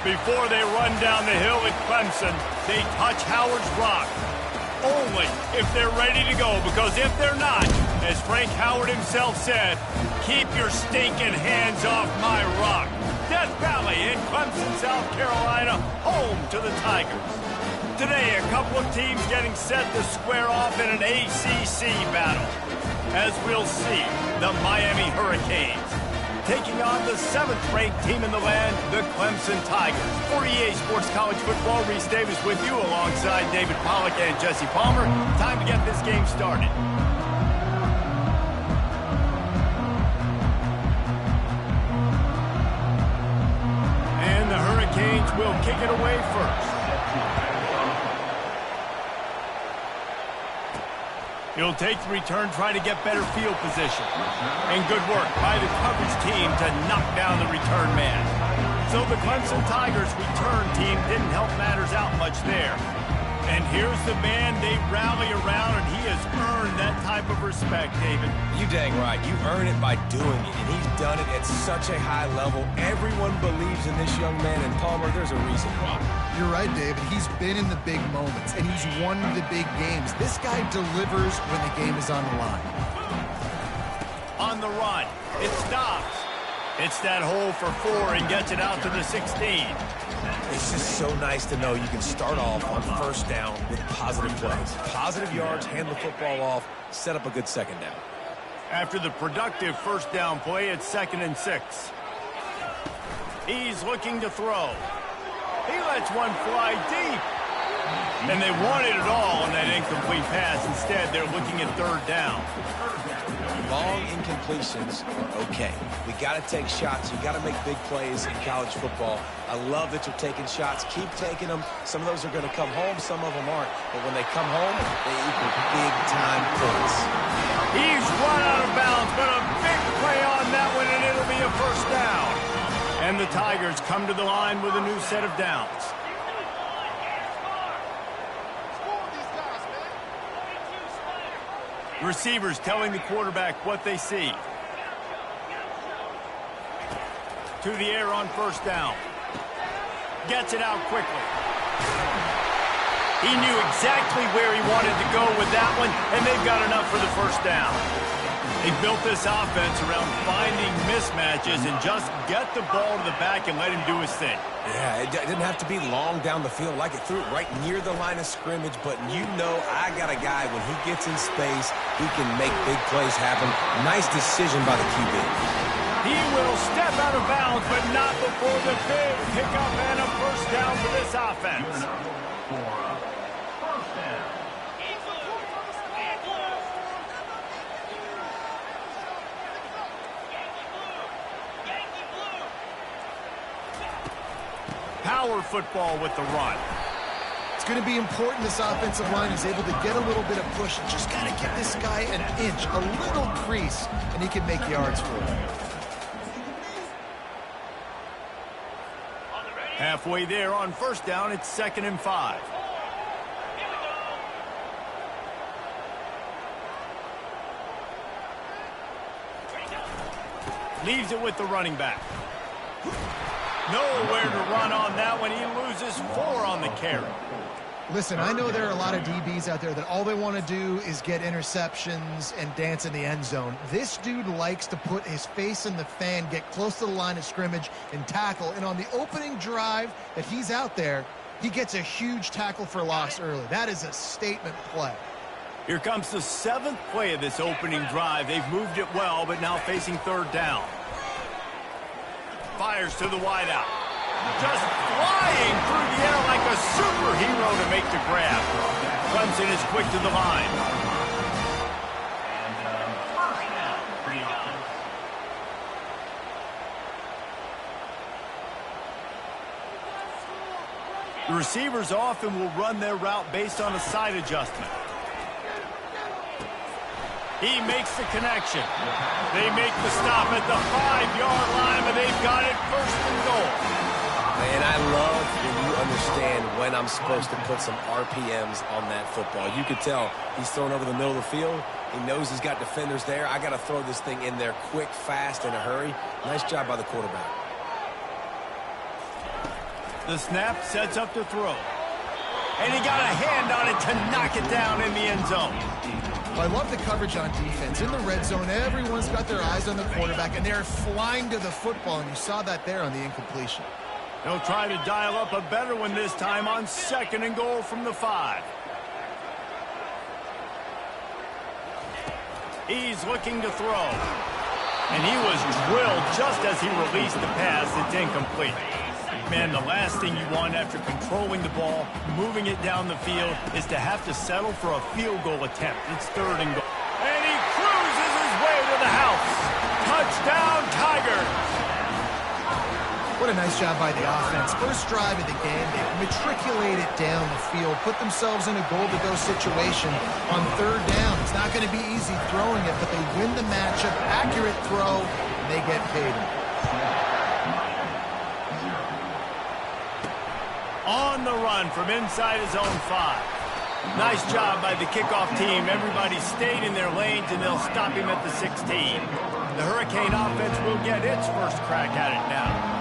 Before they run down the hill at Clemson, they touch Howard's rock. Only if they're ready to go, because if they're not, as Frank Howard himself said, keep your stinking hands off my rock. Death Valley in Clemson, South Carolina, home to the Tigers. Today, a couple of teams getting set to square off in an ACC battle. As we'll see, the Miami Hurricanes taking on the 7th-ranked team in the land, the Clemson Tigers. For EA Sports College Football, Reese Davis with you alongside David Pollack and Jesse Palmer. Time to get this game started. And the Hurricanes will kick it away first. He'll take the return, try to get better field position. And good work by the coverage team to knock down the return man. So the Clemson Tigers return team didn't help matters out much there. And here's the man they rally around, and he has earned that type of respect, David. You dang right. You earn it by doing it, and he's done it at such a high level. Everyone believes in this young man, and Palmer, there's a reason why. You're right, David. He's been in the big moments, and he's won the big games. This guy delivers when the game is on the line. On the run, it stops. It's that hole for 4 and gets it out to the 16. It's just so nice to know you can start off on first down with positive plays. Positive yards, hand the football off, set up a good second down. After the productive first down play, it's 2nd and 6. He's looking to throw. He lets one fly deep. And they wanted it all on that incomplete pass. Instead, they're looking at 3rd down. Long incompletions are okay. We got to take shots. You got to make big plays in college football. I love that you're taking shots. Keep taking them. Some of those are going to come home. Some of them aren't. But when they come home, they equal big-time points. He's run out of bounds, but a big play on that one, and it'll be a first down. And the Tigers come to the line with a new set of downs. Receivers telling the quarterback what they see. To the air on first down. Gets it out quickly. He knew exactly where he wanted to go with that one, and they've got enough for the first down. They built this offense around finding mismatches and just get the ball to the back and let him do his thing. Yeah, it didn't have to be long down the field. Like it threw it right near the line of scrimmage, but you know I got a guy, when he gets in space, he can make big plays happen. Nice decision by the QB. He will step out of bounds, but not before the big pickup and a first down for this offense. Power football with the run. It's going to be important this offensive line is able to get a little bit of push. Just got to give this guy an inch, a little crease, and he can make yards for him. Halfway there on first down, it's 2nd and 5. Leaves it with the running back. Nowhere to run on that one. He loses 4 on the carry. Listen, I know there are a lot of DBs out there that all they want to do is get interceptions and dance in the end zone. This dude likes to put his face in the fan, get close to the line of scrimmage, and tackle. And on the opening drive that he's out there, he gets a huge tackle for loss early. That is a statement play. Here comes the 7th play of this opening drive. They've moved it well, but now facing 3rd down. Fires to the wideout. Just flying through the air like a superhero to make the grab. Clemson is quick to the line. The receivers often will run their route based on a side adjustment. He makes the connection. They make the stop at the 5-yard line, but they've got it 1st and goal. And I love when you understand when I'm supposed to put some RPMs on that football. You could tell he's throwing over the middle of the field. He knows he's got defenders there. I got to throw this thing in there quick, fast, in a hurry. Nice job by the quarterback. The snap sets up to throw. And he got a hand on it to knock it down in the end zone. Well, I love the coverage on defense. In the red zone, everyone's got their eyes on the quarterback, and they're flying to the football, and you saw that there on the incompletion. He'll try to dial up a better one this time on 2nd and goal from the 5. He's looking to throw. And he was drilled just as he released the pass. It's incomplete. Man, the last thing you want after controlling the ball, moving it down the field, is to have to settle for a field goal attempt. It's 3rd and goal. And he cruises his way to the house. Touchdown, Tigers. What a nice job by the offense. First drive of the game, they matriculated down the field, put themselves in a goal-to-go situation on 3rd down. It's not going to be easy throwing it, but they win the matchup. Accurate throw, and they get paid. On the run from inside his own 5. Nice job by the kickoff team. Everybody stayed in their lanes, and they'll stop him at the 16. The Hurricane offense will get its first crack at it now.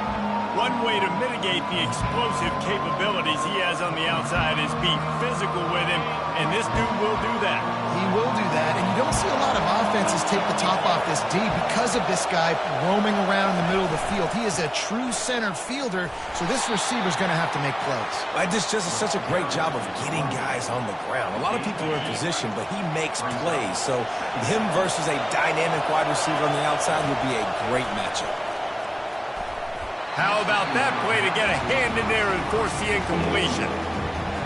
One way to mitigate the explosive capabilities he has on the outside is be physical with him, and this dude will do that. He will do that, and you don't see a lot of offenses take the top off this D because of this guy roaming around in the middle of the field. He is a true center fielder, so this receiver's going to have to make plays. I just does such a great job of getting guys on the ground. A lot of people are in position, but he makes plays, so him versus a dynamic wide receiver on the outside would be a great matchup. How about that play to get a hand in there and force the incompletion?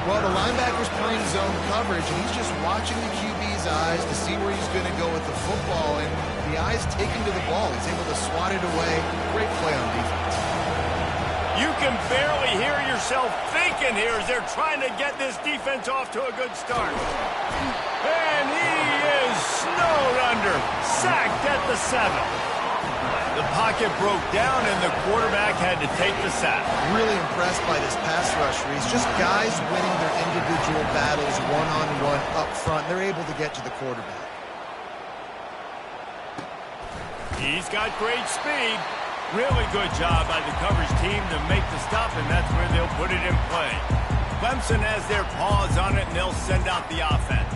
Well, the linebacker's playing zone coverage, and he's just watching the QB's eyes to see where he's going to go with the football, and the eyes take him to the ball. He's able to swat it away. Great play on defense. You can barely hear yourself thinking here as they're trying to get this defense off to a good start. And he is snowed under, sacked at the 7. The pocket broke down, and the quarterback had to take the sack. Really impressed by this pass rush, Reese. Just guys winning their individual battles one-on-one up front. They're able to get to the quarterback. He's got great speed. Really good job by the coverage team to make the stop, and that's where they'll put it in play. Clemson has their paws on it, and they'll send out the offense.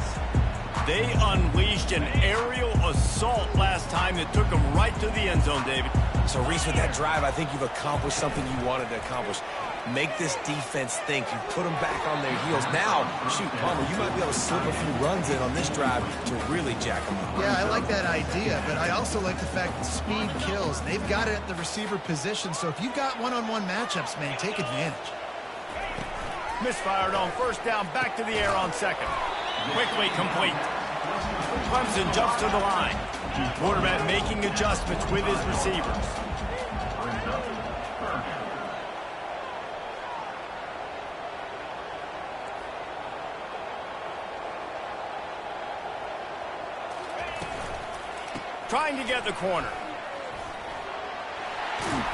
They unleashed an aerial assault last time that took them right to the end zone, David. So, Reese, with that drive, I think you've accomplished something you wanted to accomplish. Make this defense think. You put them back on their heels. Now, shoot, Palmer, you might be able to slip a few runs in on this drive to really jack them up. Yeah, I like that idea, but I also like the fact that speed kills. They've got it at the receiver position, so if you've got one-on-one matchups, man, take advantage. Misfired on 1st down, back to the air on 2nd. Quickly complete. Clemson jumps to the line. Quarterback making adjustments with his receivers. Trying to get the corner.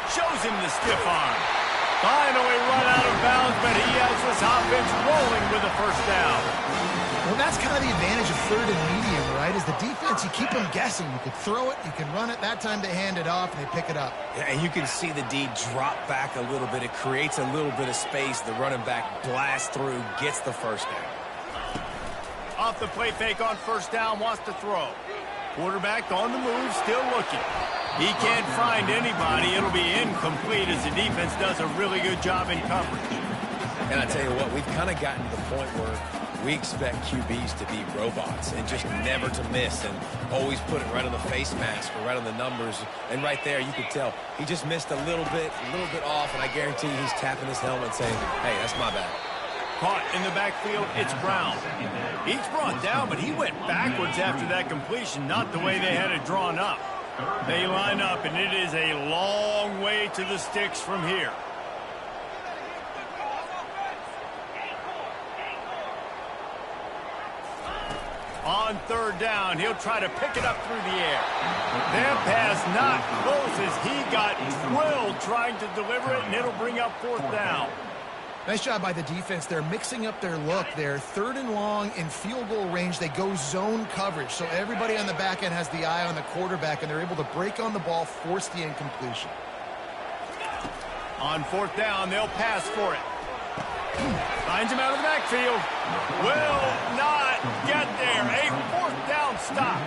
Shows him the stiff arm. Finally run out of bounds, but he has this offense rolling with a 1st down. Well, that's kind of the advantage of 3rd and medium, right? Is the defense, you keep them guessing. You can throw it, you can run it. That time they hand it off and they pick it up. Yeah, and you can see the D drop back a little bit. It creates a little bit of space. The running back blasts through, gets the 1st down. Off the play fake on 1st down, wants to throw. Quarterback on the move, still looking. He can't find anybody. It'll be incomplete as the defense does a really good job in coverage. And I tell you what, we've kind of gotten to the point where we expect QBs to be robots and just never to miss and always put it right on the face mask or right on the numbers. And right there, you could tell he just missed a little bit off, and I guarantee he's tapping his helmet saying, hey, that's my bad. Caught in the backfield, it's Brown. He's brought down, but he went backwards after that completion, not the way they had it drawn up. They line up, and it is a long way to the sticks from here. On 3rd down, he'll try to pick it up through the air. That pass not close as he got drilled trying to deliver it, and it'll bring up 4th down. Nice job by the defense. They're mixing up their look. They're 3rd and long in field goal range. They go zone coverage, so everybody on the back end has the eye on the quarterback, and they're able to break on the ball, force the incompletion. On fourth down, they'll pass for it. Finds him out of the backfield. Will not get there. A fourth down stop.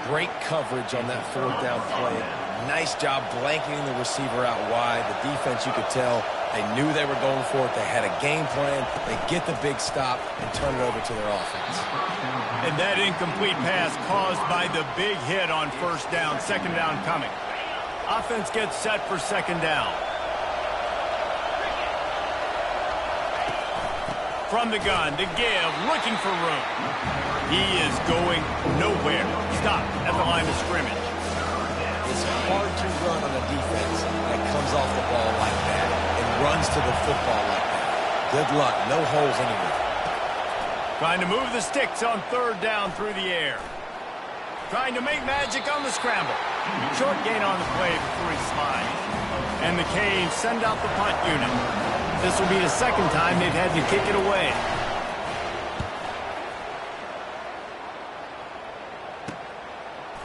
Great coverage on that fourth down play. Nice job blanketing the receiver out wide. The defense, you could tell, they knew they were going for it. They had a game plan. They get the big stop and turn it over to their offense. And that incomplete pass caused by the big hit on first down. Second down coming. Offense gets set for second down. From the gun, to give, looking for room. He is going nowhere. Stop at the line of scrimmage. It's hard to run on a defense that comes off the ball like that and runs to the football like that. Good luck. No holes anywhere. Trying to move the sticks on third down through the air. Trying to make magic on the scramble. Short gain on the play before he slides. And the Canes send out the punt unit. This will be the second time they've had to kick it away.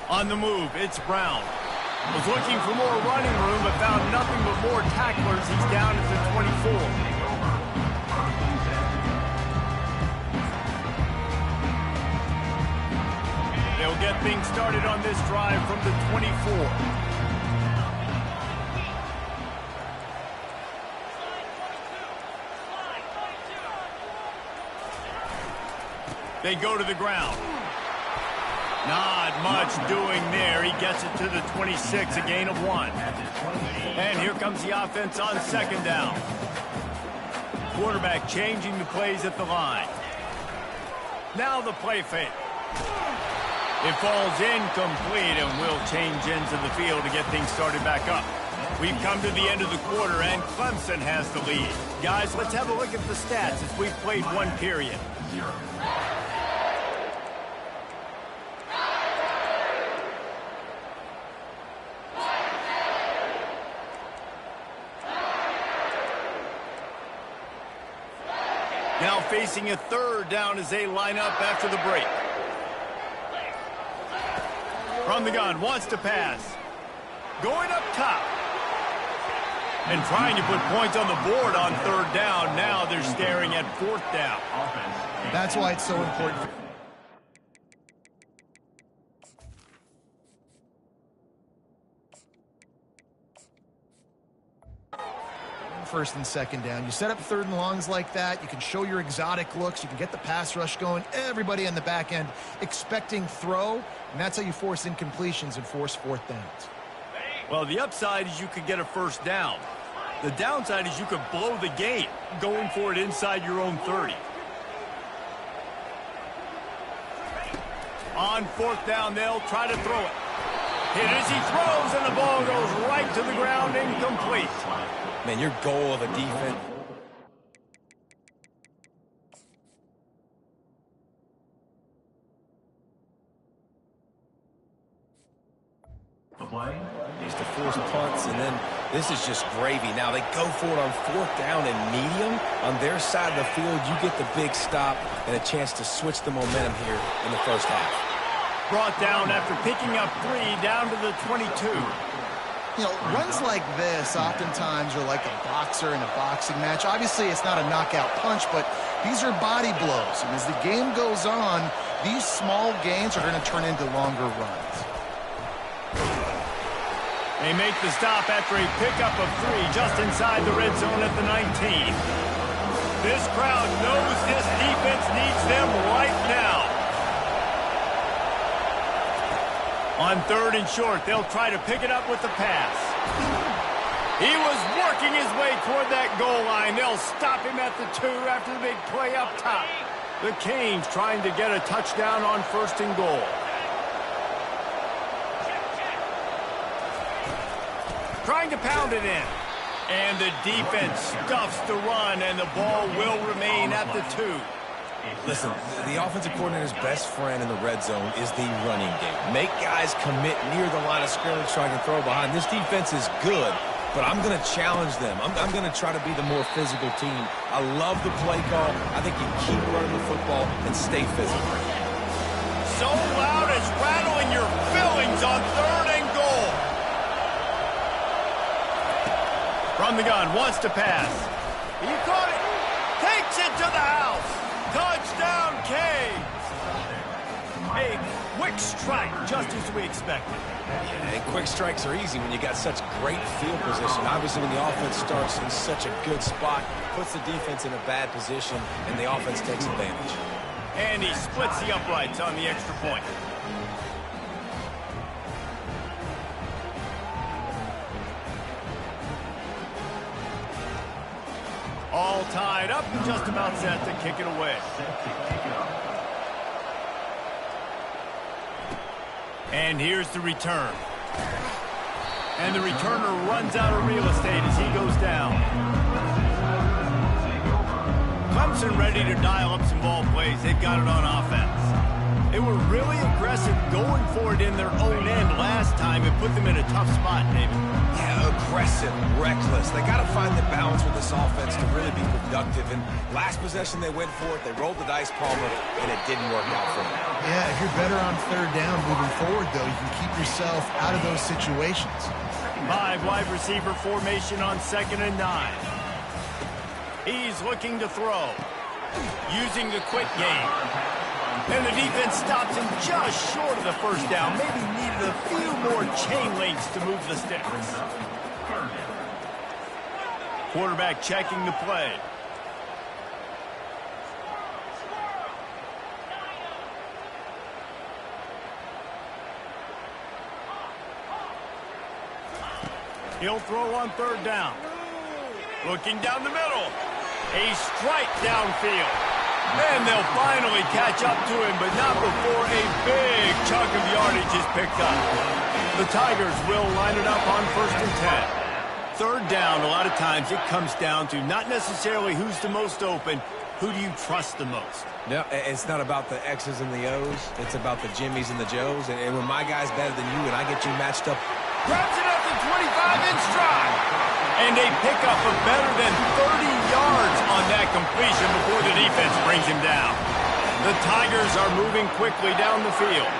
On the move, it's Brown. Was looking for more running room, but found nothing but more tacklers. He's down at the 24. They'll get things started on this drive from the 24. They go to the ground. Not much doing there. He gets it to the 26, a gain of 1. And here comes the offense on second down. Quarterback changing the plays at the line. Now the play fake. It falls incomplete and will change into the field to get things started back up. We've come to the end of the quarter, and Clemson has the lead. Guys, let's have a look at the stats as we've played one period. Now facing a third down as they line up after the break. From the gun, wants to pass. Going up top. And trying to put points on the board on third down. Now they're staring at fourth down. That's why it's so important. First and second down. You set up third and longs like that. You can show your exotic looks. You can get the pass rush going. Everybody on the back end expecting throw. And that's how you force incompletions and force fourth downs. Well, the upside is you could get a first down. The downside is you could blow the game going for it inside your own 30. On fourth down, they'll try to throw it. Hit as he throws, and the ball goes right to the ground, incomplete. Man, your goal of a defense is to force punts, and then this is just gravy. Now they go for it on fourth down and medium. On their side of the field, you get the big stop and a chance to switch the momentum here in the first half. Brought down after picking up 3 down to the 22. You know, runs like this oftentimes are like a boxer in a boxing match. Obviously, it's not a knockout punch, but these are body blows. And as the game goes on, these small gains are going to turn into longer runs. They make the stop after a pickup of 3 just inside the red zone at the 19. This crowd knows this defense needs them right now. On third and short, they'll try to pick it up with the pass. He was working his way toward that goal line. They'll stop him at the 2 after the big play up top. The Canes trying to get a touchdown on first and goal. Trying to pound it in. And the defense stuffs the run, and the ball will remain at the 2. Listen, the offensive coordinator's best friend in the red zone is the running game. Make guys commit near the line of scrimmage so I can throw behind. This defense is good, but I'm going to challenge them. I'm going to try to be the more physical team. I love the play call. I think you keep running the football and stay physical. So loud it's rattling your fillings on third and goal. From the gun, wants to pass. He caught it. Takes it to the house. Touchdown, Canes. A quick strike, just as we expected. Yeah, and quick strikes are easy when you got such great field position. Obviously, when the offense starts in such a good spot, puts the defense in a bad position, and the offense takes advantage. And he splits the uprights on the extra point. All tied up and just about set to kick it away. And here's the return. And the returner runs out of real estate as he goes down. Clemson ready to dial up some ball plays. They've got it on offense. They were really aggressive going for it in their own end last time. It put them in a tough spot, David. Yeah, aggressive, reckless. They got to find the balance with this offense to really be productive. And last possession, they went for it. They rolled the dice, Palmer, and it didn't work out for them. Yeah, if you're better on third down moving forward, though, you can keep yourself out of those situations. 5 wide receiver formation on 2nd and 9. He's looking to throw. Using the quick game. And the defense stops him just short of the first down. Maybe needed a few more chain links to move the sticks. Quarterback checking the play. He'll throw on 3rd down. Looking down the middle. A strike downfield. And they'll finally catch up to him, but not before a big chunk of yardage is picked up. The Tigers will line it up on 1st and 10. 3rd down, a lot of times it comes down to not necessarily who's the most open, who do you trust the most? No, it's not about the X's and the O's. It's about the Jimmies and the Joes. And when my guy's better than you and I get you matched up. Grabs it up to 25 in stride. And a pickup of better than 30 yards on that completion before the defense brings him down. The Tigers are moving quickly down the field.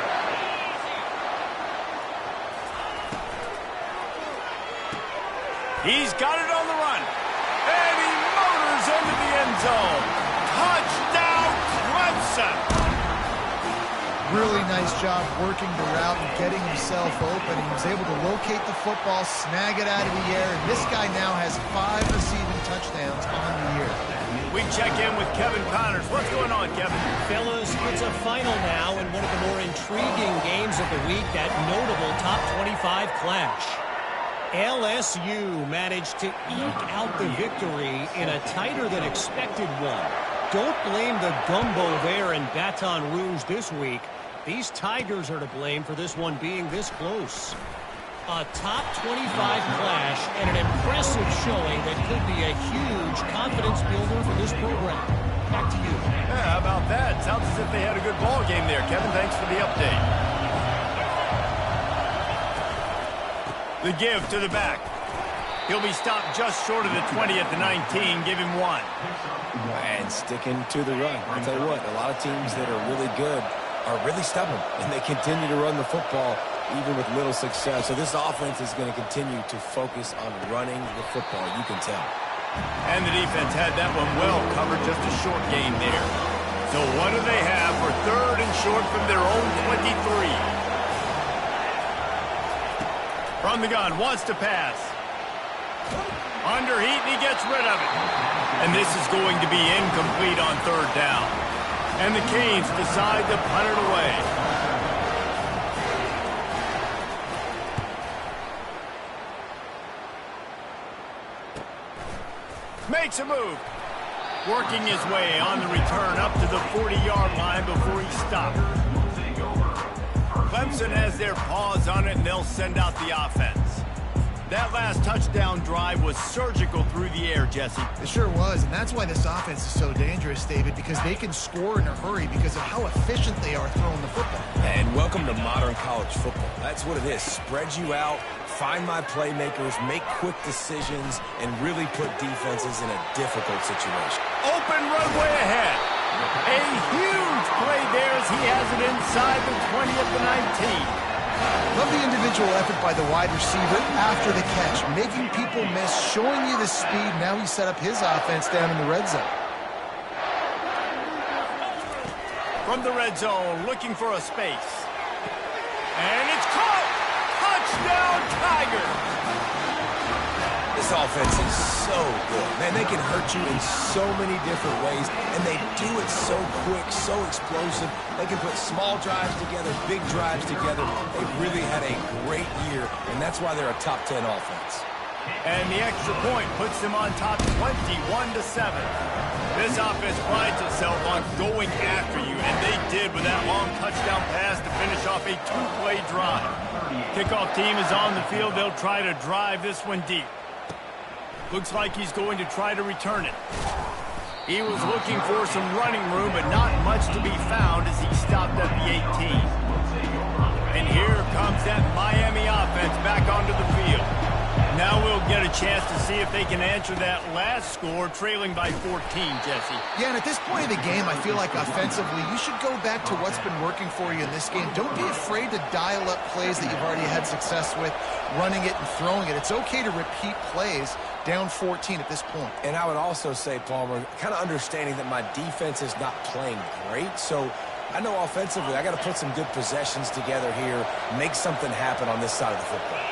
He's got it on the run. And he motors into the end zone. Touchdown, Clemson. Really nice job working the route and getting himself open. He was able to locate the football, snag it out of the air, and this guy now has 5 receiving touchdowns on the year. We check in with Kevin Connors. What's going on, Kevin? Fellas, it's a final now in one of the more intriguing games of the week, that notable top 25 clash. LSU managed to eke out the victory in a tighter than expected one. Don't blame the gumbo there in Baton Rouge this week. These Tigers are to blame for this one being this close. A top 25 clash and an impressive showing that could be a huge confidence builder for this program. Back to you. Yeah, how about that? Sounds as if they had a good ball game there. Kevin, thanks for the update. The give to the back. He'll be stopped just short of the 20 at the 19. Give him 1. And sticking to the run. I'll tell you what, a lot of teams that are really good are really stubborn, and they continue to run the football even with little success. So this offense is going to continue to focus on running the football, you can tell. And the defense had that one well covered, just a short game there. So what do they have for 3rd and short from their own 23? From the gun, wants to pass. Under heat, and he gets rid of it. And this is going to be incomplete on 3rd down. And the Canes decide to punt it away. Makes a move. Working his way on the return up to the 40-yard line before he stopped. Clemson has their paws on it, and they'll send out the offense. That last touchdown drive was surgical through the air, Jesse. It sure was, and that's why this offense is so dangerous, David, because they can score in a hurry because of how efficient they are throwing the football. And welcome to modern college football. That's what it is. Spread you out, find my playmakers, make quick decisions, and really put defenses in a difficult situation. Open runway ahead. A huge play there as he has it inside the 20 of the 19. Love the individual effort by the wide receiver after the catch, making people miss, showing you the speed. Now he set up his offense down in the red zone. From the red zone, looking for a space. And it's caught! Touchdown, Tigers! This offense is so good. Man, they can hurt you in so many different ways, and they do it so quick, so explosive. They can put small drives together, big drives together. They really had a great year, and that's why they're a top 10 offense. And the extra point puts them on top 21-7. This offense prides itself on going after you, and they did with that long touchdown pass to finish off a two-play drive. Kickoff team is on the field. They'll try to drive this one deep. Looks like he's going to try to return it. He was looking for some running room, but not much to be found as he stopped at the 18. And here comes that Miami offense back onto the field. Now we'll get a chance to see if they can answer that last score, trailing by 14, Jesse. Yeah, and at this point of the game, I feel like offensively, you should go back to what's been working for you in this game. Don't be afraid to dial up plays that you've already had success with, running it and throwing it. It's okay to repeat plays down 14 at this point. And I would also say, Palmer, kind of understanding that my defense is not playing great, so I know offensively I got to put some good possessions together here, make something happen on this side of the football.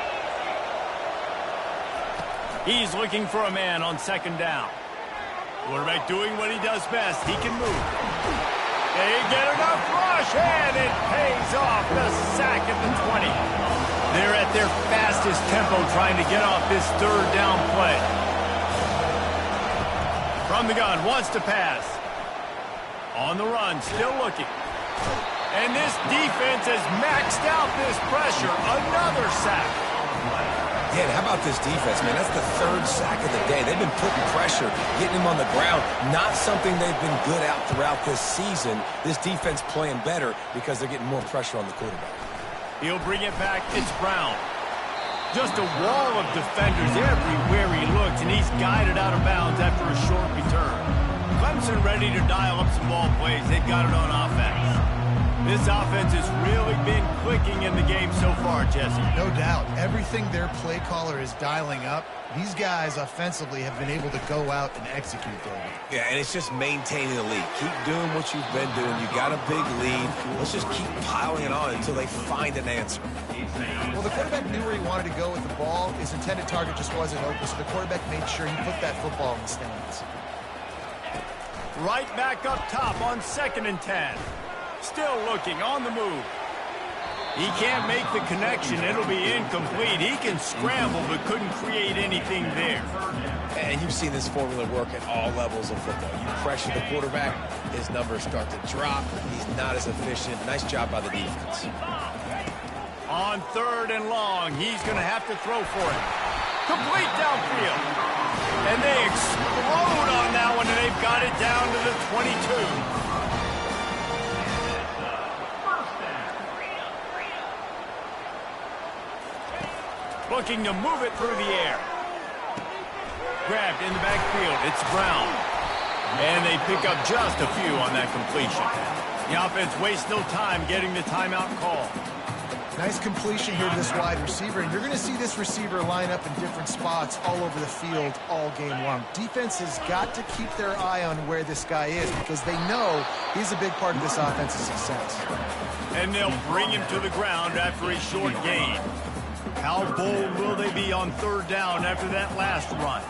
He's looking for a man on second down. Quarterback doing what he does best. He can move. They get enough rush, and it pays off. The sack at the 20. They're at their fastest tempo trying to get off this third down play. From the gun, wants to pass. On the run, still looking. And this defense has maxed out this pressure. Another sack. Yeah, how about this defense, man? That's the third sack of the day. They've been putting pressure, getting him on the ground. Not something they've been good at throughout this season. This defense playing better because they're getting more pressure on the quarterback. He'll bring it back. It's Brown. Just a wall of defenders everywhere he looks, and he's guided out of bounds after a short return. Clemson ready to dial up some ball plays. They've got it on offense. This offense has really been clicking in the game so far, Jesse. No doubt. Everything their play caller is dialing up, these guys offensively have been able to go out and execute there. Yeah, and it's just maintaining the lead. Keep doing what you've been doing. You got a big lead. Let's just keep piling it on until they find an answer. Well, the quarterback knew where he wanted to go with the ball. His intended target just wasn't open, so the quarterback made sure he put that football in the stands. Right back up top on 2nd and 10. Still looking, on the move. He can't make the connection. It'll be incomplete. He can scramble, but couldn't create anything there. And you've seen this formula work at all levels of football. You pressure the quarterback, his numbers start to drop. He's not as efficient. Nice job by the defense. On 3rd and long, he's going to have to throw for it. Complete downfield. And they explode on that one, and they've got it down to the 22. Looking to move it through the air. Grabbed in the backfield. It's Brown. And they pick up just a few on that completion. The offense wastes no time getting the timeout call. Nice completion here to this wide receiver, and you're going to see this receiver line up in different spots all over the field all game long. Defense has got to keep their eye on where this guy is because they know he's a big part of this offense's success. And they'll bring him to the ground after a short gain. How bold will they be on 3rd down after that last run?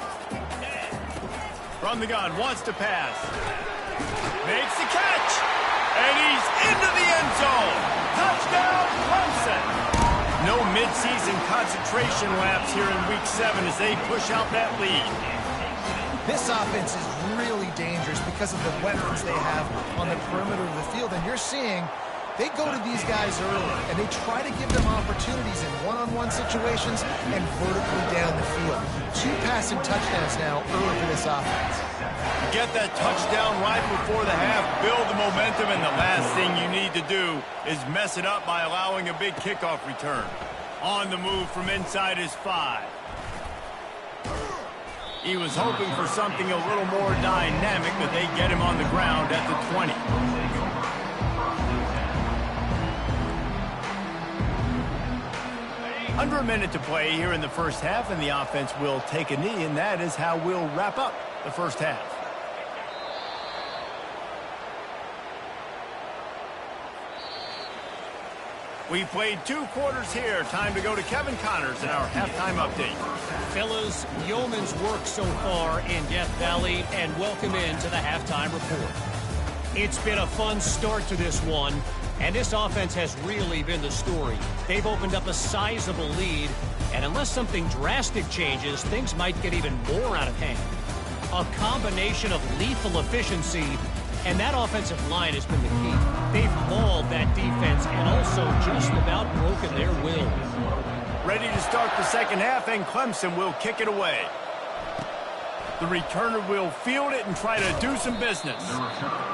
From the gun, wants to pass. Makes the catch. And he's into the end zone. Touchdown, Clemson. No midseason concentration laps here in Week 7 as they push out that lead. This offense is really dangerous because of the weapons they have on the perimeter of the field. And you're seeing they go to these guys early, and they try to give them opportunities in one-on-one situations and vertically down the field. 2 passing touchdowns now early for this offense. Get that touchdown right before the half, build the momentum, and the last thing you need to do is mess it up by allowing a big kickoff return. On the move from inside his 5. He was hoping for something a little more dynamic, but they get him on the ground at the 20. Under a minute to play here in the first half, and the offense will take a knee, and that is how we'll wrap up the first half. We played 2 quarters here. Time to go to Kevin Connors in our halftime update. Fellas, yeoman's work so far in Death Valley, and welcome into the halftime report. It's been a fun start to this one, and this offense has really been the story. They've opened up a sizable lead, and unless something drastic changes, things might get even more out of hand. A combination of lethal efficiency, and that offensive line has been the key. They've mauled that defense and also just about broken their will. Ready to start the second half, and Clemson will kick it away. The returner will field it and try to do some business.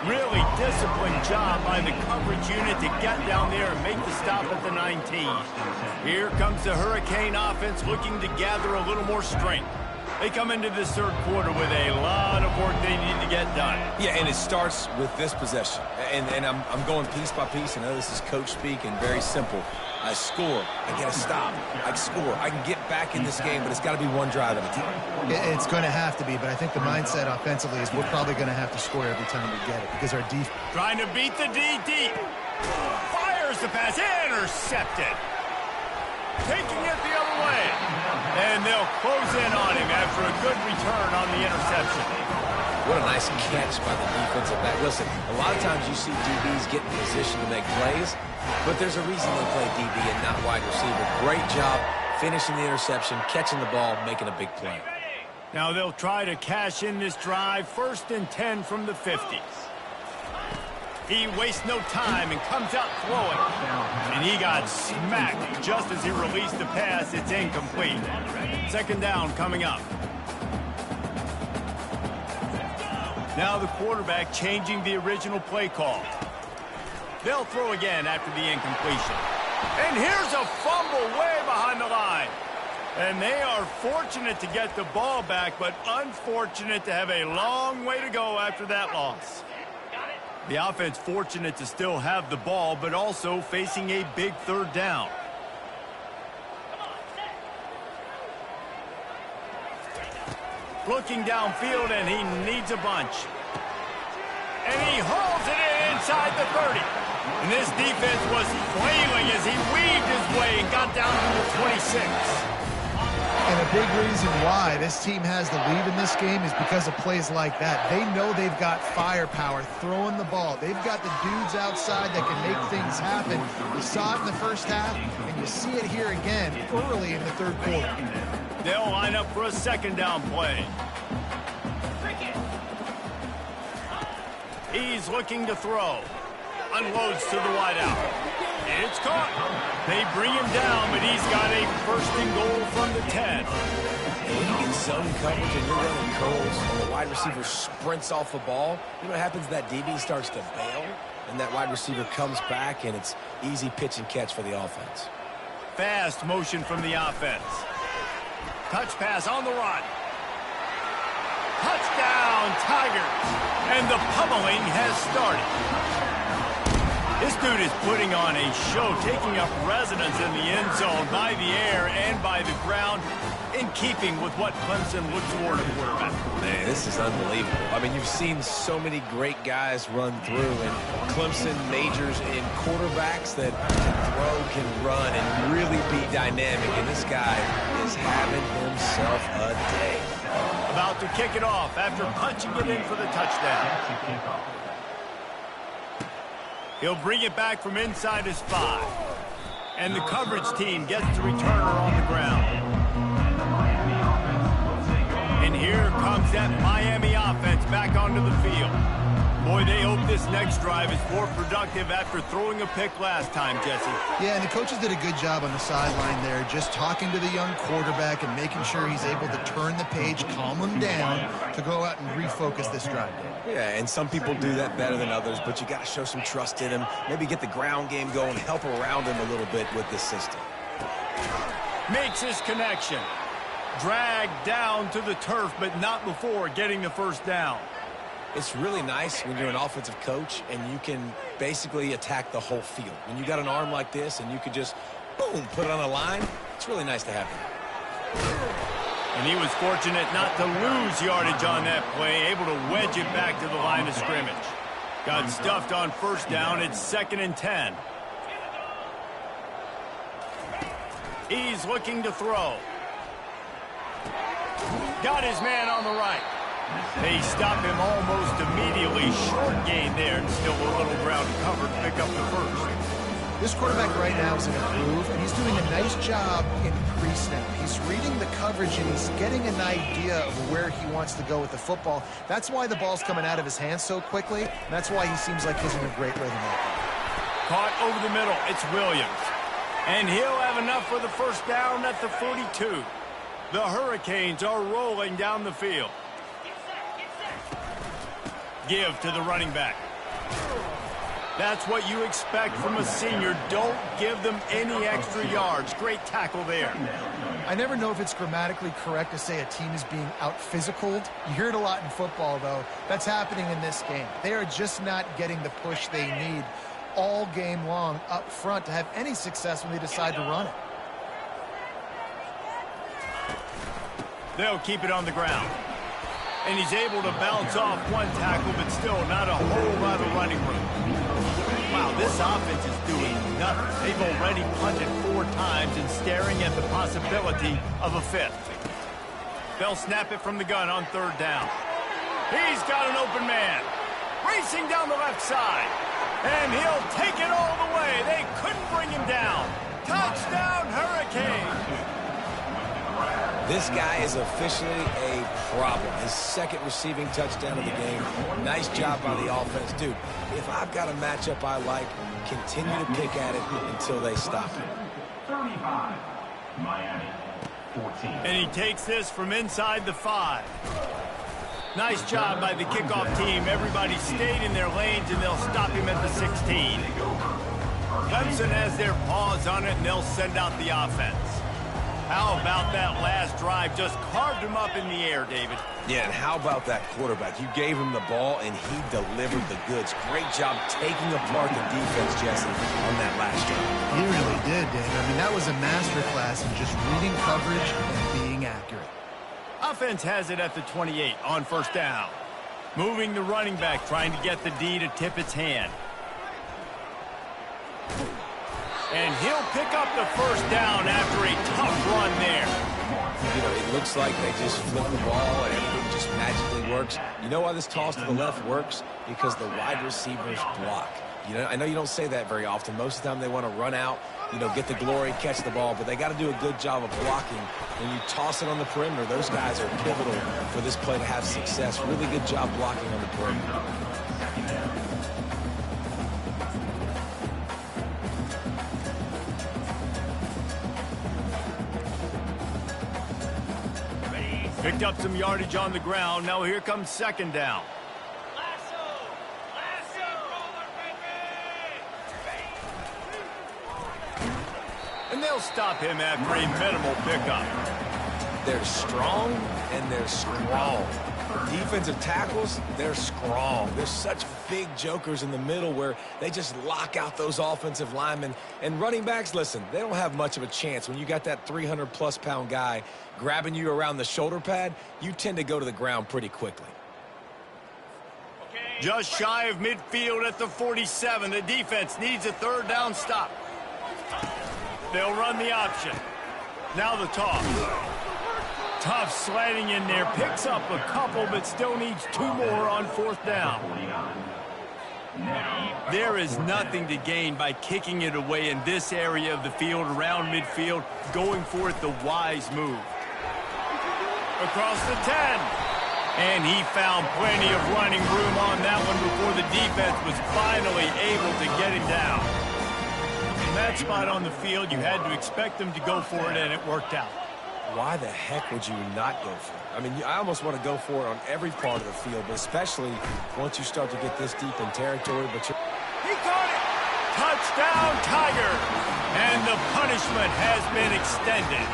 Really disciplined job by the coverage unit to get down there and make the stop at the 19. Here comes the Hurricane offense looking to gather a little more strength. They come into this third quarter with a lot of work they need to get done. Yeah, and it starts with this possession. And I'm going piece by piece. I know this is coach speak and very simple. I score. I get a stop. I score. I can get back in this game, but it's got to be one drive at a time. It's going to have to be, but I think the mindset offensively is we're probably going to have to score every time we get it because our defense... Trying to beat the D deep. Fires the pass. Intercepted. Taking it the other way. And they'll close in on him after a good return on the interception. What a nice catch by the defensive back. Listen, a lot of times you see DBs get in position to make plays, but there's a reason they play DB and not wide receiver. Great job finishing the interception, catching the ball, making a big play. Now they'll try to cash in this drive. 1st and 10 from the 50. He wastes no time and comes out throwing. And he got smacked just as he released the pass. It's incomplete. 2nd down coming up. Now the quarterback changing the original play call. They'll throw again after the incompletion. And here's a fumble way behind the line. And they are fortunate to get the ball back, but unfortunate to have a long way to go after that loss. The offense fortunate to still have the ball, but also facing a big 3rd down. Looking downfield, and he needs a bunch. And he hauls it in inside the 30. And this defense was flailing as he weaved his way and got down to the 26. And a big reason why this team has the lead in this game is because of plays like that. They know they've got firepower throwing the ball. They've got the dudes outside that can make things happen. We saw it in the first half, and you see it here again early in the 3rd quarter. They'll line up for a 2nd down play. He's looking to throw. Unloads to the wideout. It's caught. They bring him down, but he's got a 1st and goal from the 10. When you get zone coverage and you're running curls and the wide receiver sprints off the ball, you know what happens? That DB starts to bail, and that wide receiver comes back, and it's easy pitch and catch for the offense. Fast motion from the offense. Touch pass on the run. Touchdown, Tigers. And the pummeling has started. This dude is putting on a show, taking up residence in the end zone by the air and by the ground, in keeping with what Clemson looks for in a quarterback. Man, this is unbelievable. I mean, you've seen so many great guys run through, and Clemson majors in quarterbacks that can throw, can run, and really be dynamic, and this guy is having himself a day. About to kick it off after punching it in for the touchdown. He'll bring it back from inside his 5. And the coverage team gets the returner on the ground. And here comes that Miami offense back onto the field. Boy, they hope this next drive is more productive after throwing a pick last time, Jesse. Yeah, and the coaches did a good job on the sideline there, just talking to the young quarterback and making sure he's able to turn the page, calm him down to go out and refocus this drive. Yeah, and some people do that better than others, but you got to show some trust in him. Maybe get the ground game going, help around him a little bit with this system. Makes his connection. Dragged down to the turf, but not before getting the 1st down. It's really nice when you're an offensive coach and you can basically attack the whole field. When you got an arm like this and you could just, boom, put it on a line, It's really nice to have him. And he was fortunate not to lose yardage on that play, able to wedge it back to the line of scrimmage. Got stuffed on first down. It's 2nd and 10. He's looking to throw. Got his man on the right. They stop him almost immediately. Short gain there, and still a little ground covered to pick up the first. This quarterback right now is in a groove, and he's doing a nice job in pre-snap. He's reading the coverage, and he's getting an idea of where he wants to go with the football. That's why the ball's coming out of his hands so quickly, and that's why he seems like he's in a great rhythm right now. Caught over the middle. It's Williams. And he'll have enough for the first down at the 42. The Hurricanes are rolling down the field. Give to the running back. That's what you expect from a senior. Don't give them any extra yards. Great tackle there. I never know if it's grammatically correct to say a team is being out-physicaled. You hear it a lot in football, though. That's happening in this game. They are just not getting the push they need all game long up front to have any success when they decide to run it. They'll keep it on the ground. And he's able to bounce off one tackle, but still not a whole lot of running room. Wow, this offense is doing nothing. They've already punted 4 times and staring at the possibility of a 5th. They'll snap it from the gun on 3rd down. He's got an open man. Racing down the left side. And he'll take it all the way. They couldn't bring him down. Touchdown, Hurricanes. This guy is officially a problem. His 2nd receiving touchdown of the game. Nice job by the offense. Dude, if I've got a matchup I like, continue to pick at it until they stop it. 35, Miami, 14. And he takes this from inside the 5. Nice job by the kickoff team. Everybody stayed in their lanes, and they'll stop him at the 16. Clemson has their paws on it, and they'll send out the offense. How about that last drive? Just carved him up in the air, David. Yeah, and how about that quarterback? You gave him the ball, and he delivered the goods. Great job taking apart the defense, Jesse, on that last drive. He really did, Dave. I mean, that was a masterclass in just reading coverage and being accurate. Offense has it at the 28 on first down. Moving the running back, trying to get the D to tip its hand. And he'll pick up the first down after a tough run there. You know, it looks like they just flip the ball and everything just magically works. You know why this toss to the left works? Because the wide receivers block. You know, I know you don't say that very often. Most of the time they want to run out, you know, get the glory, catch the ball, but they got to do a good job of blocking. When you toss it on the perimeter, those guys are pivotal for this play to have success. Really good job blocking on the perimeter. Picked up some yardage on the ground. Now here comes 2nd down. And they'll stop him after a minimal pickup. They're strong and they're strong. Defensive tackles, they're strong. There's such big jokers in the middle where they just lock out those offensive linemen. And running backs, listen, they don't have much of a chance. When you got that 300-plus pound guy grabbing you around the shoulder pad, you tend to go to the ground pretty quickly. Just shy of midfield at the 47. The defense needs a 3rd down stop. They'll run the option. Now the toss. Tough slanting in there. Picks up a couple, but still needs 2 more on 4th down. There is nothing to gain by kicking it away in this area of the field, around midfield, going for it the wise move. Across the 10. And he found plenty of running room on that one before the defense was finally able to get him down. In that spot on the field, you had to expect them to go for it, and it worked out. Why the heck would you not go for it? I mean, I almost want to go for it on every part of the field, but especially once you start to get this deep in territory. But he caught it! Touchdown, Tiger! And the punishment has been extended.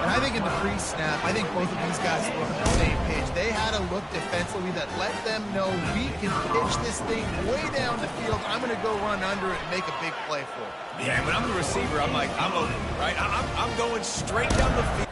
And I think in the pre-snap, I think both of these guys were on the same page. They had a look defensively that let them know we can pitch this thing way down the field. I'm going to go run under it and make a big play for it. Yeah, when I'm the receiver, I'm like, I'm open, right? I'm going straight down the field.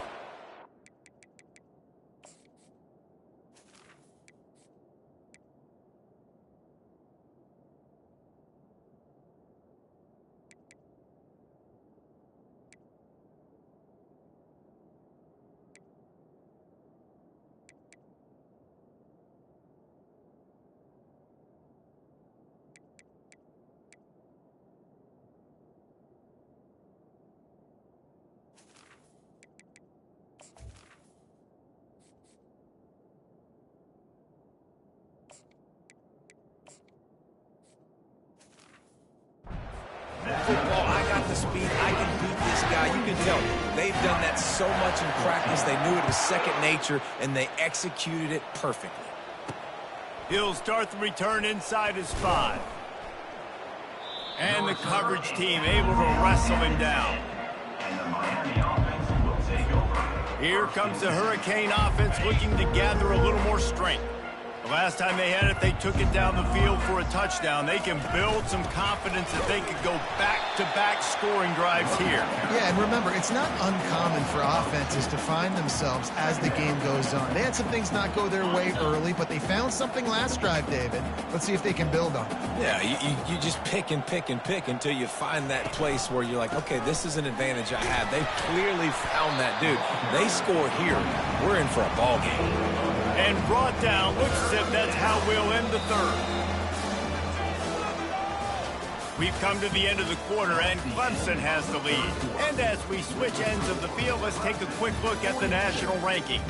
Football, I got the speed, I can beat this guy. You can tell they've done that so much in practice. They knew it was second nature, and they executed it perfectly. He'll start the return inside his 5. And the coverage team able to wrestle him down. And the Miami offense will take over. Here comes the Hurricane offense looking to gather a little more strength. The last time they had it, they took it down the field for a touchdown. They can build some confidence that they could go back-to-back scoring drives here. Yeah, and remember, it's not uncommon for offenses to find themselves as the game goes on. They had some things not go their way early, but they found something last drive, David. Let's see if they can build on it. Yeah, you just pick and pick and pick until you find that place where you're like, okay, this is an advantage I have. They clearly found that, dude. They score here. We're in for a ball game. And brought down. Looks as if that's how we'll end the third. We've come to the end of the quarter, and Clemson has the lead. And as we switch ends of the field, let's take a quick look at the national rankings.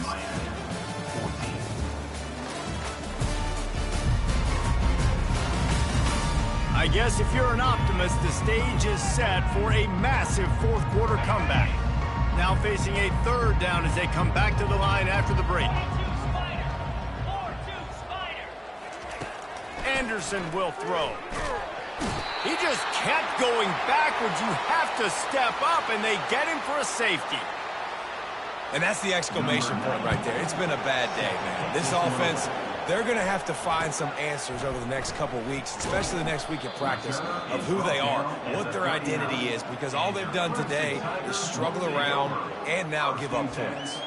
I guess if you're an optimist, the stage is set for a massive fourth quarter comeback. Now facing a third down as they come back to the line after the break. Anderson will throw. He just kept going backwards. You have to step up, and they get him for a safety. And that's the exclamation point right there. It's been a bad day, man. This offense, they're going to have to find some answers over the next couple weeks, especially the next week of practice, of who they are, what their identity is, because all they've done today is struggle around and now give up points.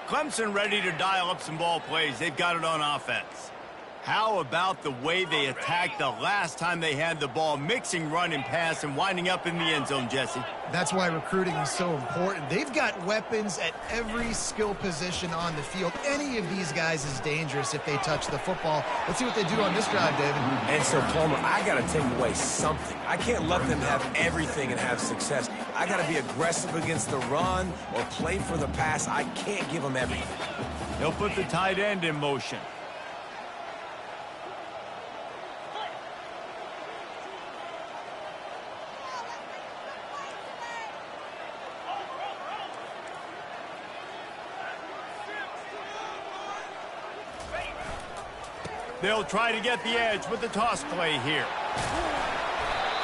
Clemson ready to dial up some ball plays. They've got it on offense. How about the way they attacked the last time they had the ball, mixing run and pass and winding up in the end zone, Jesse? That's why recruiting is so important. They've got weapons at every skill position on the field. Any of these guys is dangerous if they touch the football. Let's see what they do on this drive, David. And so, Palmer, I got to take away something. I can't let them have everything and have success. I got to be aggressive against the run or play for the pass. I can't give them everything. They'll put the tight end in motion. They'll try to get the edge with the toss play here.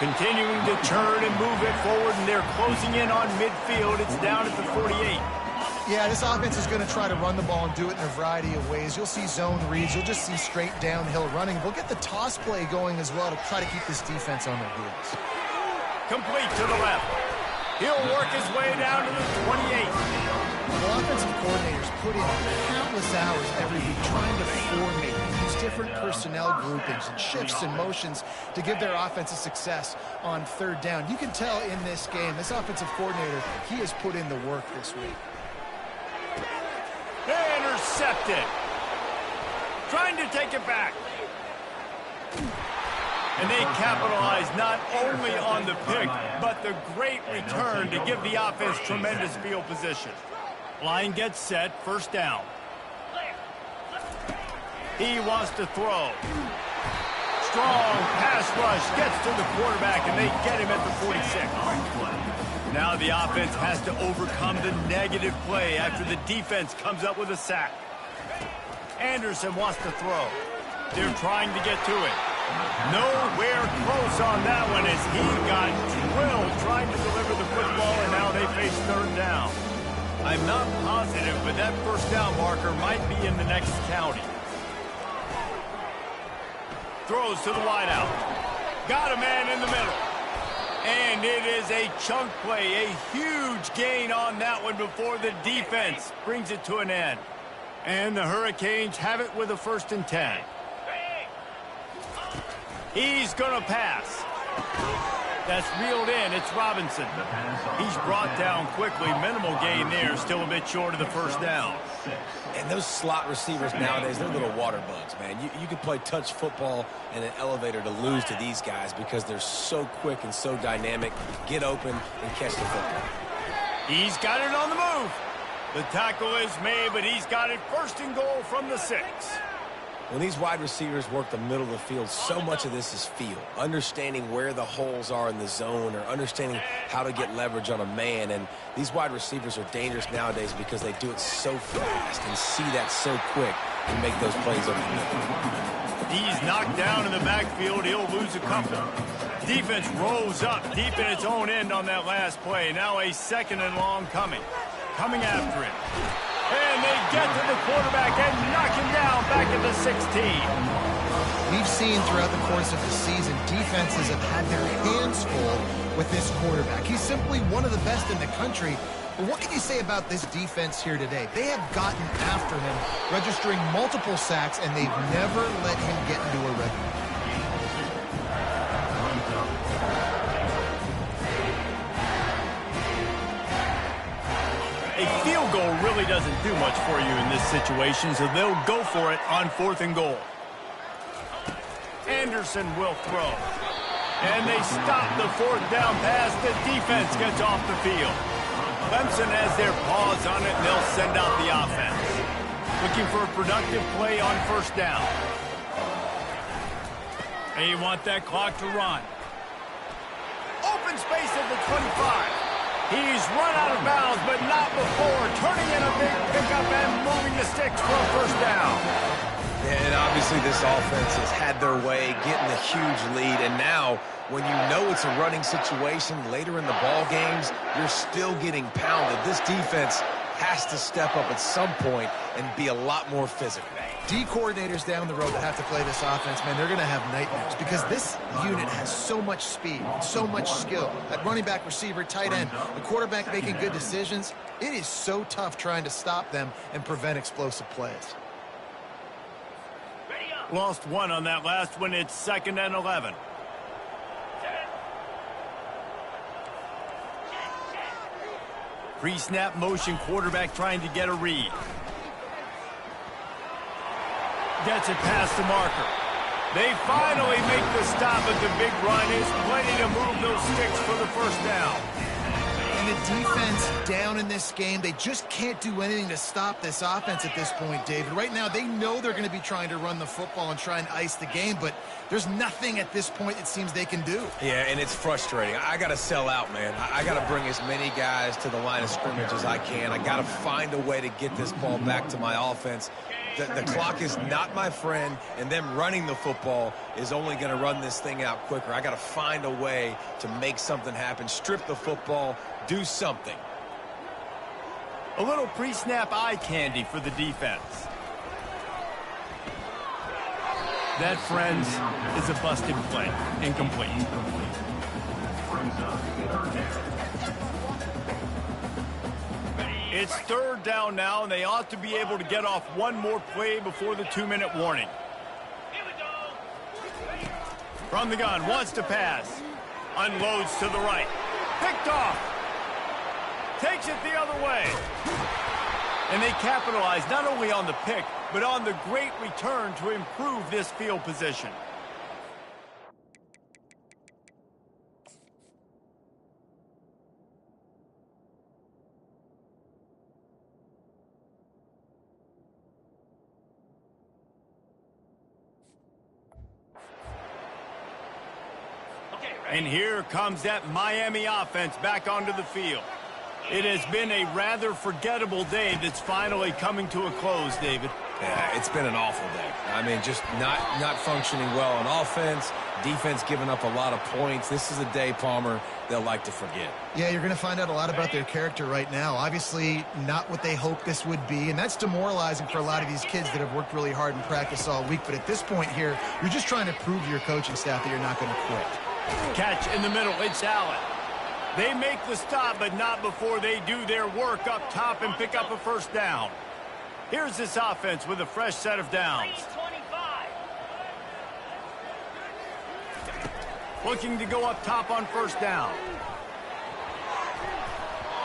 Continuing to churn and move it forward, and they're closing in on midfield. It's down at the 48. Yeah, this offense is going to try to run the ball and do it in a variety of ways. You'll see zone reads. You'll just see straight downhill running. They'll get the toss play going as well to try to keep this defense on their heels. Complete to the left. He'll work his way down to the 28. Well, offensive coordinators put in countless hours every week trying to formate and use different personnel groupings and shifts and motions to give their offensive success on third down. You can tell in this game, this offensive coordinator, he has put in the work this week. Intercepted. Trying to take it back. And they capitalize not only on the pick, but the great return to give the offense tremendous field position. Line gets set, first down. He wants to throw. Strong pass rush gets to the quarterback, and they get him at the 46. Now the offense has to overcome the negative play after the defense comes up with a sack. Anderson wants to throw. They're trying to get to it. Nowhere close on that one as he got drilled trying to deliver the football, and now they face third down. I'm not positive, but that first down marker might be in the next county. Throws to the wideout. Got a man in the middle. And it is a chunk play, a huge gain on that one before the defense brings it to an end. And the Hurricanes have it with a 1st and 10. He's going to pass. That's reeled in. It's Robinson. He's brought down quickly. Minimal gain there. Still a bit short of the first down. And those slot receivers nowadays, they're little water bugs, man. You can play touch football in an elevator to lose to these guys because they're so quick and so dynamic. Get open and catch the football. He's got it on the move. The tackle is made, but he's got it 1st and goal from the 6. When these wide receivers work the middle of the field, so much of this is feel. Understanding where the holes are in the zone or understanding how to get leverage on a man. And these wide receivers are dangerous nowadays because they do it so fast and see that so quick and make those plays over the middle. He's knocked down in the backfield. He'll lose a couple. Defense rolls up deep in its own end on that last play. Now a 2nd and long coming after it. And they get to the quarterback and knock him down back at the 16. We've seen throughout the course of the season, defenses have had their hands full with this quarterback. He's simply one of the best in the country. But what can you say about this defense here today? They have gotten after him, registering multiple sacks, and they've never let him get into a rhythm. A field goal really doesn't do much for you in this situation, so they'll go for it on 4th and goal. Anderson will throw. And they stop the 4th down pass. The defense gets off the field. Clemson has their paws on it, and they'll send out the offense. Looking for a productive play on 1st down. They want that clock to run. Open space at the 25. He's run out of bounds, but not before. Turning in a big pickup and moving the sticks for a 1st down. Yeah, and obviously this offense has had their way, getting a huge lead. And now, when you know it's a running situation later in the ball games, you're still getting pounded. This defense has to step up at some point and be a lot more physical. D coordinators down the road that have to play this offense, man, they're going to have nightmares because this unit has so much speed, so much skill. At running back, receiver, tight end, the quarterback making good decisions. It is so tough trying to stop them and prevent explosive plays. Lost one on that last one. It's 2nd and 11. Pre-snap motion, quarterback trying to get a read. Gets it past the marker. They finally make the stop, but the big run is plenty to move those sticks for the 1st down. And the defense down in this game, they just can't do anything to stop this offense at this point, David. Right now, they know they're going to be trying to run the football and try and ice the game, but there's nothing at this point it seems they can do. Yeah, and it's frustrating. I got to sell out, man. I got to bring as many guys to the line of scrimmage as I can. I got to find a way to get this ball back to my offense. The clock is not my friend, and them running the football is only going to run this thing out quicker. I got to find a way to make something happen, strip the football, do something. A little pre-snap eye candy for the defense. That, friends, is a busted play. Incomplete. It's 3rd down now, and they ought to be able to get off one more play before the 2-minute warning. From the gun, wants to pass. Unloads to the right. Picked off. Takes it the other way. And they capitalize not only on the pick, but on the great return to improve this field position. And here comes that Miami offense back onto the field. It has been a rather forgettable day that's finally coming to a close, David. Yeah, it's been an awful day. I mean, just not functioning well on offense, defense giving up a lot of points. This is a day, Palmer, they'll like to forget. Yeah, you're going to find out a lot about their character right now. Obviously, not what they hoped this would be, and that's demoralizing for a lot of these kids that have worked really hard in practice all week. But at this point here, you're just trying to prove to your coaching staff that you're not going to quit. Catch in the middle, it's Allen. They make the stop, but not before they do their work up top and pick up a first down. Here's this offense with a fresh set of downs. Looking to go up top on first down.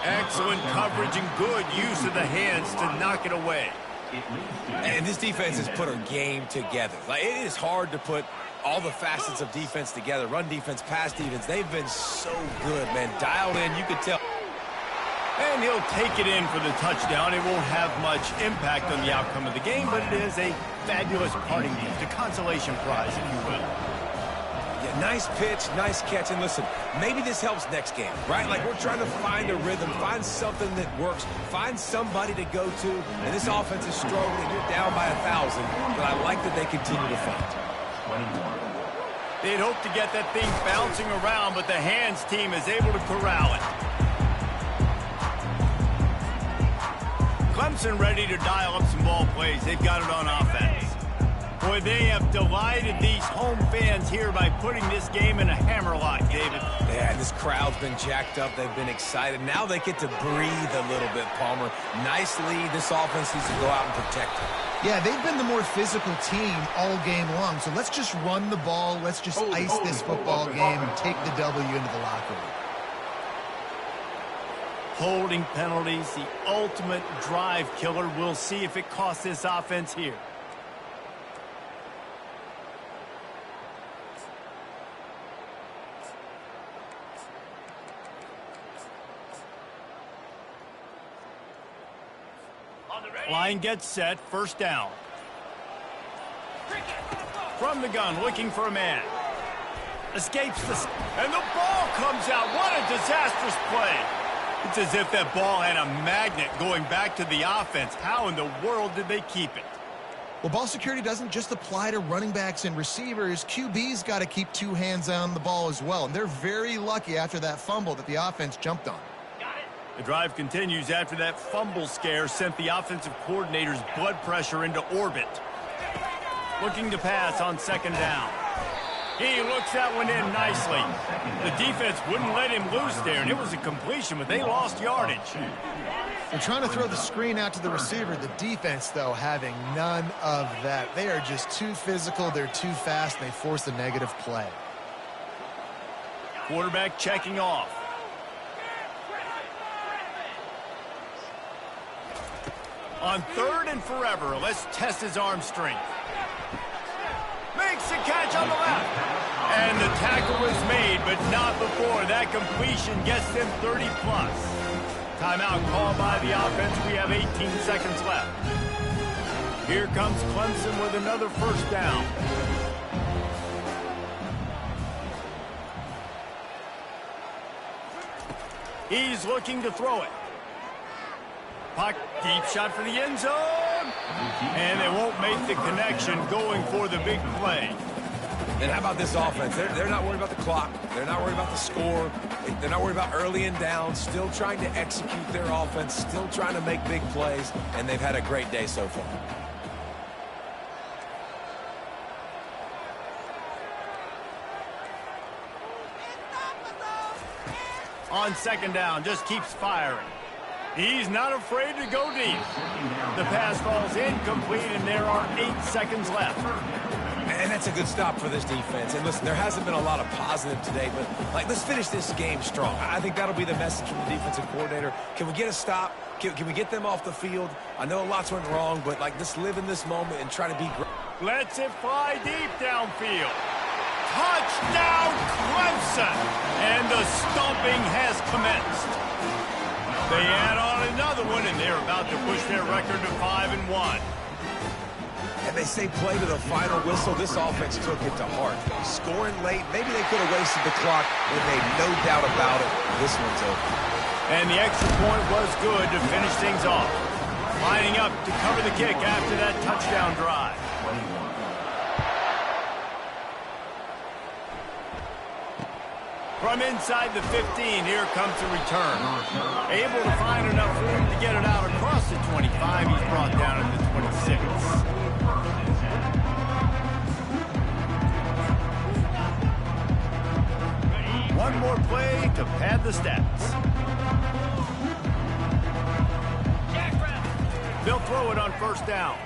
Excellent coverage and good use of the hands to knock it away. And this defense has put a game together. Like, it is hard to put all the facets of defense together. Run defense, pass defense. They've been so good, man. Dialed in, you could tell. And he'll take it in for the touchdown. It won't have much impact on the outcome of the game, but it is a fabulous parting gift, a consolation prize, if you will. Yeah, nice pitch, nice catch. And listen, maybe this helps next game, right? Like, we're trying to find a rhythm, find something that works, find somebody to go to. And this offense is struggling. You're down by 1,000, but I like that they continue to fight. They'd hope to get that thing bouncing around, but the hands team is able to corral it. Clemson ready to dial up some ball plays. They've got it on offense. Boy, they have delighted these home fans here by putting this game in a hammerlock, David. Yeah, this crowd's been jacked up. They've been excited. Now they get to breathe a little bit, Palmer. Nice lead. This offense needs to go out and protect it. Yeah, they've been the more physical team all game long. So let's just run the ball. Let's just ice this football game and take the W into the locker room. Holding penalties, the ultimate drive killer. We'll see if it costs this offense here. Line gets set, first down. From the gun, looking for a man. Escapes the... And the ball comes out. What a disastrous play. It's as if that ball had a magnet going back to the offense. How in the world did they keep it? Well, ball security doesn't just apply to running backs and receivers. QB's got to keep two hands on the ball as well. And they're very lucky after that fumble that the offense jumped on. The drive continues after that fumble scare sent the offensive coordinator's blood pressure into orbit. Looking to pass on second down. He looks that one in nicely. The defense wouldn't let him loose there, and it was a completion, but they lost yardage. They're trying to throw the screen out to the receiver. The defense, though, having none of that. They are just too physical. They're too fast, and they force a negative play. Quarterback checking off. On third and forever, let's test his arm strength. Makes the catch on the left. And the tackle is made, but not before that completion gets them 30-plus. Timeout called by the offense. We have 18 seconds left. Here comes Clemson with another first down. He's looking to throw it. Puck, deep shot for the end zone. And they won't make the connection going for the big play. And how about this offense? They're not worried about the clock. They're not worried about the score. They're not worried about early and down. Still trying to execute their offense. Still trying to make big plays. And they've had a great day so far. On second down, just keeps firing. He's not afraid to go deep. The pass falls incomplete, and there are 8 seconds left. And that's a good stop for this defense. And listen, there hasn't been a lot of positive today, but let's finish this game strong. I think that'll be the message from the defensive coordinator. Can we get a stop? Can we get them off the field? I know lots went wrong, but let's live in this moment and try to be great. Lets it fly deep downfield. Touchdown, Clemson! And the stomping has commenced. They add on another one, and they're about to push their record to 5-1. And they say play to the final whistle. This offense took it to heart. Scoring late. Maybe they could have wasted the clock. They made no doubt about it. This one's over. And the extra point was good to finish things off. Lining up to cover the kick after that touchdown drive. From inside the 15, here comes the return. Able to find enough room to get it out across the 25. He's brought down at the 26. One more play to pad the stats. They'll throw it on first down.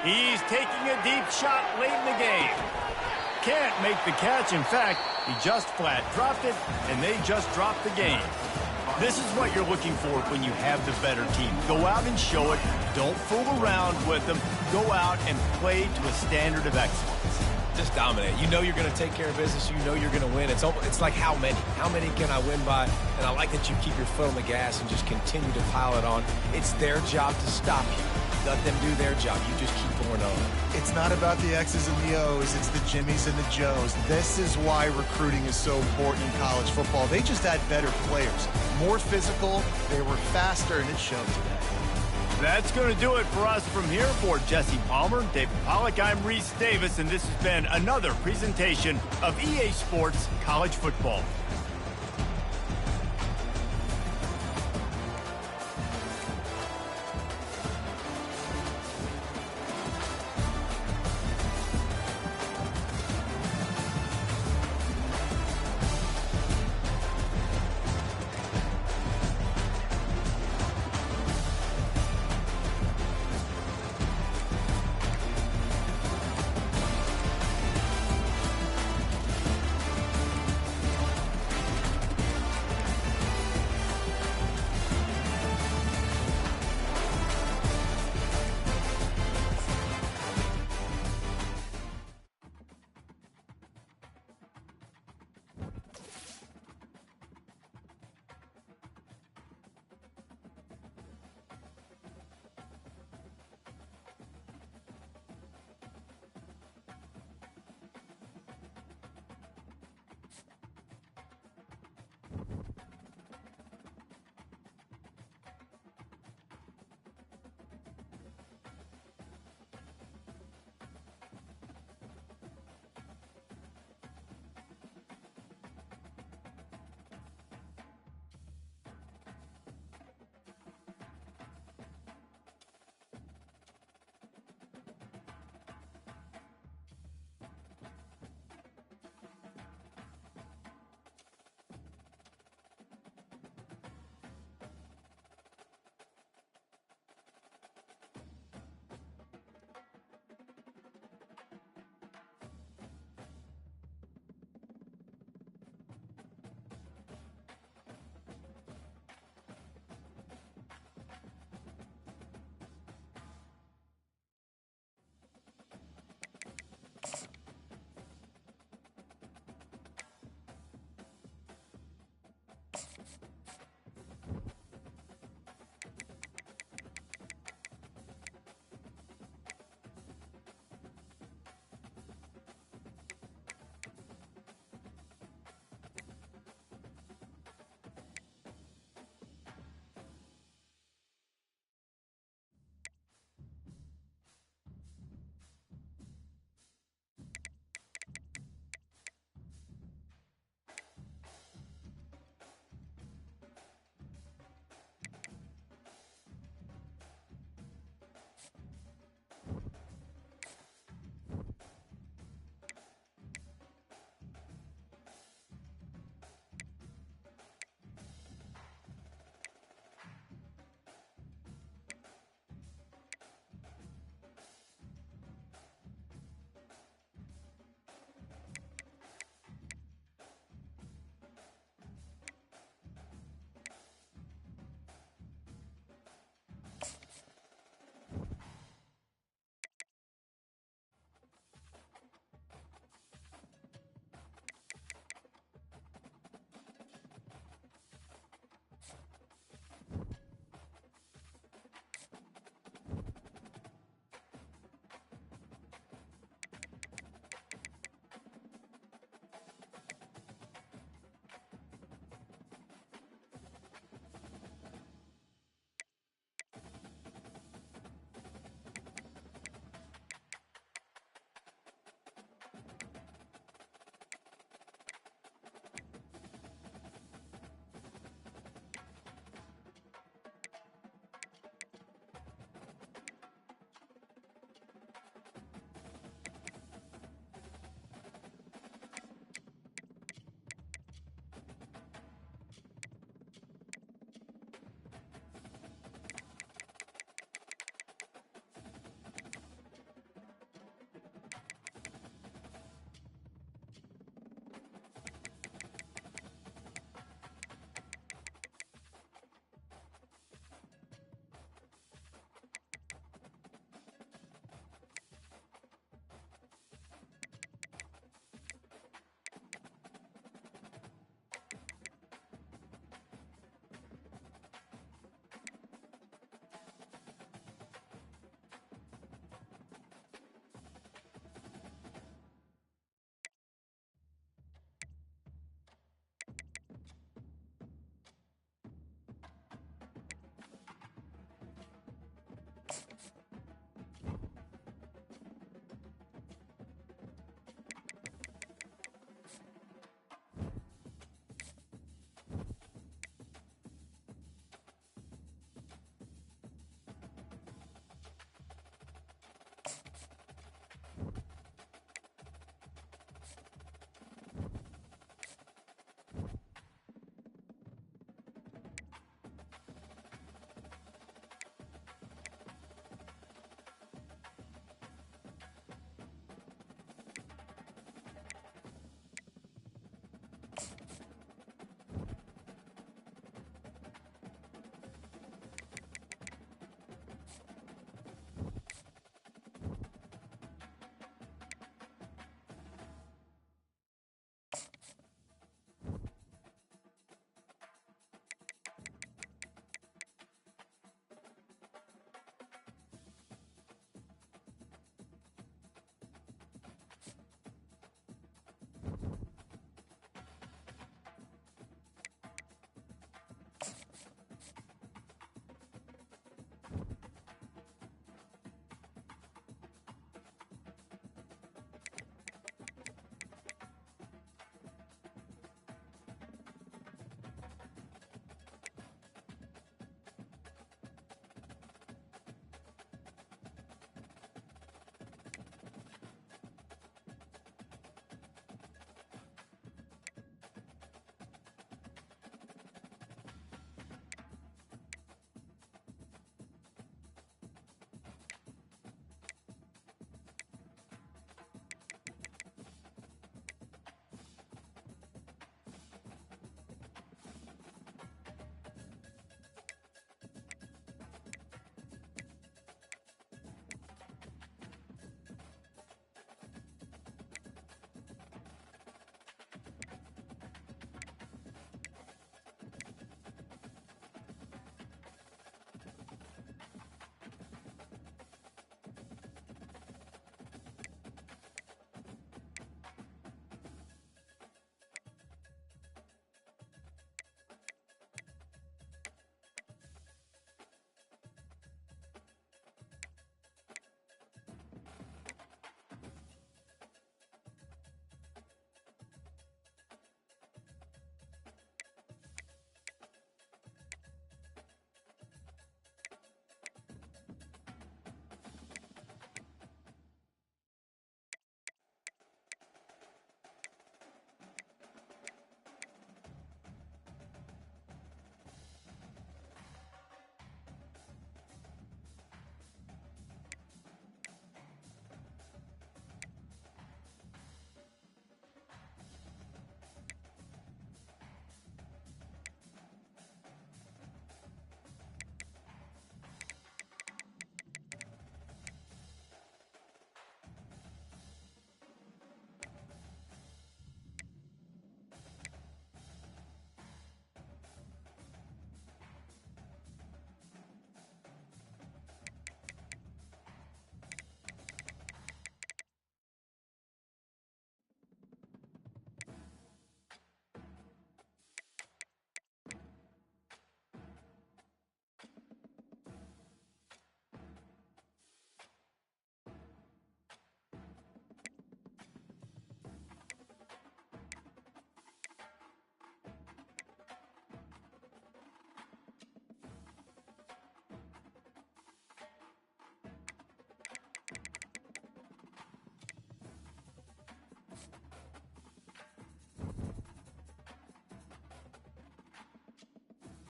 He's taking a deep shot late in the game. Can't make the catch. In fact, he just flat dropped it, and they just dropped the game. This is what you're looking for when you have the better team. Go out and show it. Don't fool around with them. Go out and play to a standard of excellence. Just dominate. You know you're going to take care of business. You know you're going to win. It's like how many? How many can I win by? And I like that you keep your foot on the gas and just continue to pile it on. It's their job to stop you. Let them do their job. You just keep going on. It's not about the X's and the O's. It's the Jimmies and the Joes. This is why recruiting is so important in college football. They just had better players. More physical. They were faster, and it showed today. That's going to do it for us from here. For Jesse Palmer, David Pollack, I'm Reese Davis, and this has been another presentation of EA Sports College Football.